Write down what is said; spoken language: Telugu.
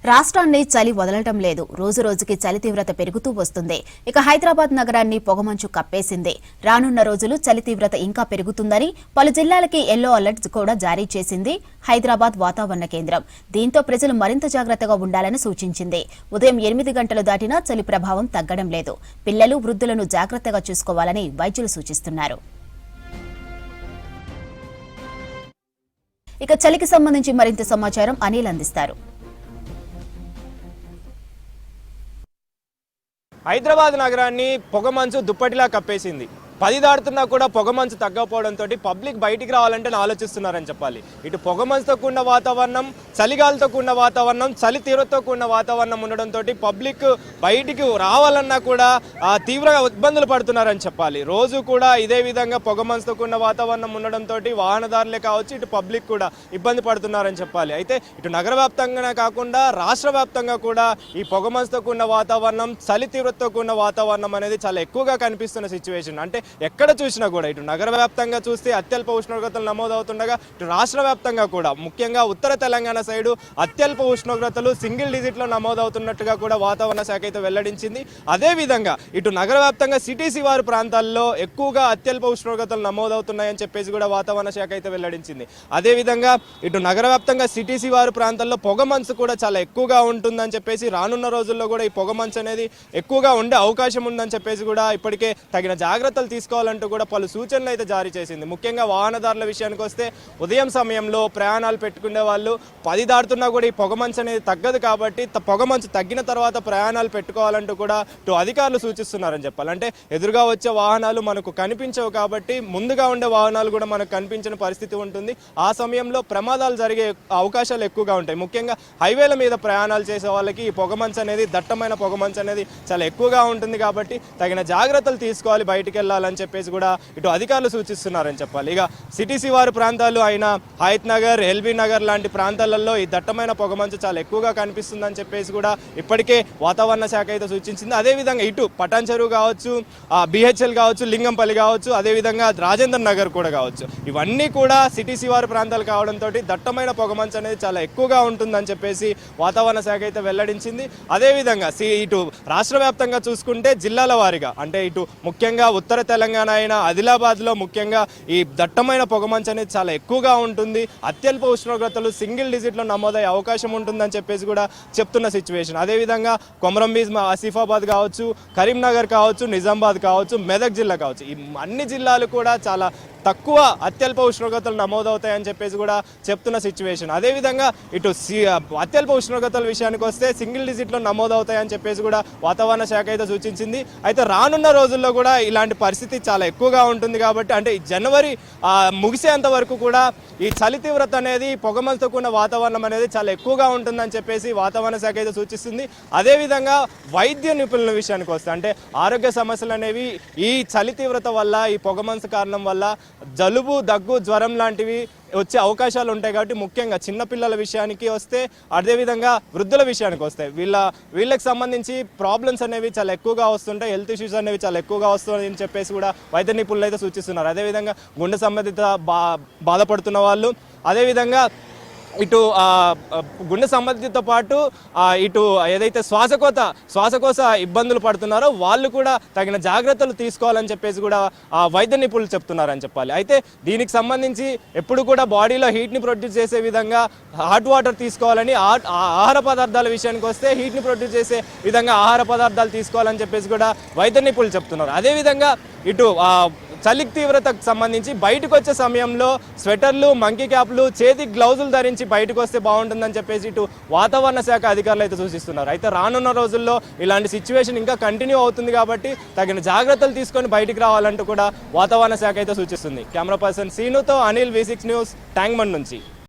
రాష్ట్రాన్ని చలి వదలటం లేదు. రోజు రోజుకి చలి తీవ్రత పెరుగుతూ వస్తుంది. ఇక హైదరాబాద్ నగరాన్ని పొగమంచు కప్పేసింది. రానున్న రోజులు చలి తీవ్రత ఇంకా పెరుగుతుందని పలు జిల్లాలకి యెల్లో అలర్ట్స్ కూడా జారీ చేసింది హైదరాబాద్ వాతావరణ కేంద్రం. దీంతో ప్రజలు మరింత జాగ్రత్తగా ఉండాలని సూచించింది. ఉదయం 8 గంటలు దాటినా చలి ప్రభావం తగ్గడం లేదు. పిల్లలు, వృద్ధులను జాగ్రత్తగా చూసుకోవాలని వైద్యులు సూచిస్తున్నారు. ఇక చలికి సంబంధించి మరింత సమాచారం అనిల్ అందిస్తారు. హైదరాబాద్ నగరాన్ని పొగమంచు దుప్పటిలా కప్పేసింది. 10 దాటుతున్నా కూడా పొగమంచు తగ్గకపోవడంతో పబ్లిక్ బయటికి రావాలంటే ఆలోచిస్తున్నారని చెప్పాలి. ఇటు పొగమంచుతో కూడిన వాతావరణం, చలిగాలితో కూడిన వాతావరణం, చలి తీవ్రతతో కూడిన వాతావరణం ఉండడంతో పబ్లిక్ బయటికి రావాలన్నా కూడా తీవ్ర ఇబ్బందులు పడుతున్నారని చెప్పాలి. రోజు కూడా ఇదే విధంగా పొగమంచుతో కూడిన వాతావరణం ఉండడంతో వాహనదారులే కావచ్చు, ఇటు పబ్లిక్ కూడా ఇబ్బంది పడుతున్నారని చెప్పాలి. అయితే ఇటు నగర వ్యాప్తంగానే కాకుండా రాష్ట్ర వ్యాప్తంగా కూడా ఈ పొగమంచుతో కూడిన వాతావరణం, చలి తీవ్రతతో కూడిన వాతావరణం అనేది చాలా ఎక్కువగా కనిపిస్తున్న సిచ్యువేషన్. అంటే ఎక్కడ చూసినా కూడా ఇటు నగర వ్యాప్తంగా చూస్తే అత్యల్ప ఉష్ణోగ్రతలు నమోదవుతుండగా ఇటు రాష్ట్ర వ్యాప్తంగా కూడా ముఖ్యంగా ఉత్తర తెలంగాణ సైడు అత్యల్ప ఉష్ణోగ్రతలు సింగిల్ డిజిట్లో నమోదవుతున్నట్టుగా కూడా వాతావరణ శాఖ అయితే వెల్లడించింది. అదేవిధంగా ఇటు నగర వ్యాప్తంగా సిటీ శివారు ప్రాంతాల్లో ఎక్కువగా అత్యల్ప ఉష్ణోగ్రతలు నమోదవుతున్నాయని చెప్పేసి కూడా వాతావరణ శాఖ అయితే వెల్లడించింది. అదేవిధంగా ఇటు నగర వ్యాప్తంగా సిటీ శివారు ప్రాంతాల్లో పొగమంచు కూడా చాలా ఎక్కువగా ఉంటుందని చెప్పేసి రానున్న రోజుల్లో కూడా ఈ పొగమంచు అనేది ఎక్కువగా ఉండే అవకాశం ఉందని చెప్పేసి కూడా ఇప్పటికే తగిన జాగ్రత్తలు తీసుకోవాలంటూ కూడా పలు సూచనలు అయితే జారీ చేసింది. ముఖ్యంగా వాహనదారుల విషయానికి వస్తే ఉదయం సమయంలో ప్రయాణాలు పెట్టుకునే వాళ్ళు 10 దాటుతున్నా కూడా ఈ పొగమంచు అనేది తగ్గదు కాబట్టి పొగమంచు తగ్గిన తర్వాత ప్రయాణాలు పెట్టుకోవాలంటూ కూడా ఇటు అధికారులు సూచిస్తున్నారని చెప్పాలి. అంటే ఎదురుగా వచ్చే వాహనాలు మనకు కనిపించవు కాబట్టి ముందుగా ఉండే వాహనాలు కూడా మనకు కనిపించిన పరిస్థితి ఉంటుంది. ఆ సమయంలో ప్రమాదాలు జరిగే అవకాశాలు ఎక్కువగా ఉంటాయి. ముఖ్యంగా హైవేల మీద ప్రయాణాలు చేసే వాళ్ళకి ఈ పొగమంచు అనేది, దట్టమైన పొగమంచు అనేది చాలా ఎక్కువగా ఉంటుంది కాబట్టి తగిన జాగ్రత్తలు తీసుకోవాలి బయటికి వెళ్ళాలని చెప్పేసి కూడా ఇటు అధికారులు సూచిస్తున్నారని చెప్పాలి. ఇక సిటీ శివారు ప్రాంతాలు అయిన హయత్ నగర్, ఎల్బీ నగర్ లాంటి ప్రాంతాలలో ఈ దట్టమైన పొగమంచు చాలా ఎక్కువగా కనిపిస్తుందని చెప్పేసి కూడా ఇప్పటికే వాతావరణ శాఖ అయితే సూచించింది. అదేవిధంగా ఇటు పటాన్ చెరువు కావచ్చు, బిహెచ్ఎల్ కావచ్చు, లింగంపల్లి కావచ్చు, అదేవిధంగా రాజేంద్ర నగర్ కూడా కావచ్చు, ఇవన్నీ కూడా సిటీ శివారు ప్రాంతాలు కావడంతో దట్టమైన పొగమంచు అనేది చాలా ఎక్కువగా ఉంటుందని చెప్పేసి వాతావరణ శాఖ అయితే వెల్లడించింది. అదేవిధంగా ఇటు రాష్ట్ర వ్యాప్తంగా చూసుకుంటే జిల్లాల వారీగా అంటే ఇటు ముఖ్యంగా ఉత్తర తెలంగాణ అయిన ఆదిలాబాద్లో ముఖ్యంగా ఈ దట్టమైన పొగమంచు అనేది చాలా ఎక్కువగా ఉంటుంది. అత్యల్ప ఉష్ణోగ్రతలు సింగిల్ డిజిట్లో నమోదయ్యే అవకాశం ఉంటుందని చెప్పేసి కూడా చెప్తున్న సిచ్యువేషన్. అదేవిధంగా కొమరంభీం, ఆసిఫాబాద్ కావచ్చు, కరీంనగర్ కావచ్చు, నిజామాబాద్ కావచ్చు, మెదక్ జిల్లా కావచ్చు, ఈ అన్ని జిల్లాలు కూడా చాలా తక్కువ అత్యల్ప ఉష్ణోగ్రతలు నమోదవుతాయని చెప్పేసి కూడా చెప్తున్న సిచ్యువేషన్. అదేవిధంగా ఇటు అత్యల్ప ఉష్ణోగ్రతల విషయానికి వస్తే సింగిల్ డిజిట్లో నమోదవుతాయని చెప్పేసి కూడా వాతావరణ శాఖ అయితే సూచించింది. అయితే రానున్న రోజుల్లో కూడా ఇలాంటి పరిస్థితి చాలా ఎక్కువగా ఉంటుంది కాబట్టి అంటే జనవరి ముగిసేంత వరకు కూడా ఈ చలి తీవ్రత అనేది, పొగమంచుతో కూడిన వాతావరణం అనేది చాలా ఎక్కువగా ఉంటుందని చెప్పేసి వాతావరణ శాఖ అయితే సూచిస్తుంది. అదేవిధంగా వైద్య నిపుణుల విషయానికి వస్తే అంటే ఆరోగ్య సమస్యలు అనేవి ఈ చలి తీవ్రత వల్ల, ఈ పొగమంచు కారణం వల్ల జలుబు, దగ్గు, జ్వరం లాంటివి వచ్చే అవకాశాలు ఉంటాయి కాబట్టి ముఖ్యంగా చిన్నపిల్లల విషయానికి వస్తే, అదేవిధంగా వృద్ధుల విషయానికి వస్తే వీళ్ళకి సంబంధించి ప్రాబ్లమ్స్ అనేవి చాలా ఎక్కువగా వస్తుంటాయి, హెల్త్ ఇష్యూస్ అనేవి చాలా ఎక్కువగా వస్తాయని చెప్పేసి కూడా వైద్య నిపుణులు అయితే సూచిస్తున్నారు. అదేవిధంగా గుండె సంబంధిత బాధపడుతున్న వాళ్ళు, అదేవిధంగా ఇటు గుండె సంబంధితో పాటు ఇటు ఏదైతే శ్వాసకోశ ఇబ్బందులు పడుతున్నారో వాళ్ళు కూడా తగిన జాగ్రత్తలు తీసుకోవాలని చెప్పేసి కూడా వైద్య నిపుణులు చెప్తున్నారని చెప్పాలి. అయితే దీనికి సంబంధించి ఎప్పుడు కూడా బాడీలో హీట్ని ప్రొడ్యూస్ చేసే విధంగా హాట్ వాటర్ తీసుకోవాలని, ఆహార పదార్థాల విషయానికి వస్తే హీట్ని ప్రొడ్యూస్ చేసే విధంగా ఆహార పదార్థాలు తీసుకోవాలని చెప్పేసి కూడా వైద్య నిపుణులు చెప్తున్నారు. అదేవిధంగా ఇటు చలి తీవ్రతకు సంబంధించి బయటకు వచ్చే సమయంలో స్వెటర్లు, మంకీ క్యాప్లు, చేతికి గ్లౌజులు ధరించి బయటకు వస్తే బాగుంటుందని చెప్పేసి ఇటు వాతావరణ శాఖ అధికారులు అయితే సూచిస్తున్నారు. అయితే రానున్న రోజుల్లో ఇలాంటి సిచ్యువేషన్ ఇంకా కంటిన్యూ అవుతుంది కాబట్టి తగిన జాగ్రత్తలు తీసుకొని బయటికి రావాలంటూ కూడా వాతావరణ శాఖ అయితే సూచిస్తుంది. కెమెరా పర్సన్ సీనుతో అనిల్, V6 న్యూస్, ట్యాంక్బండ్ నుంచి.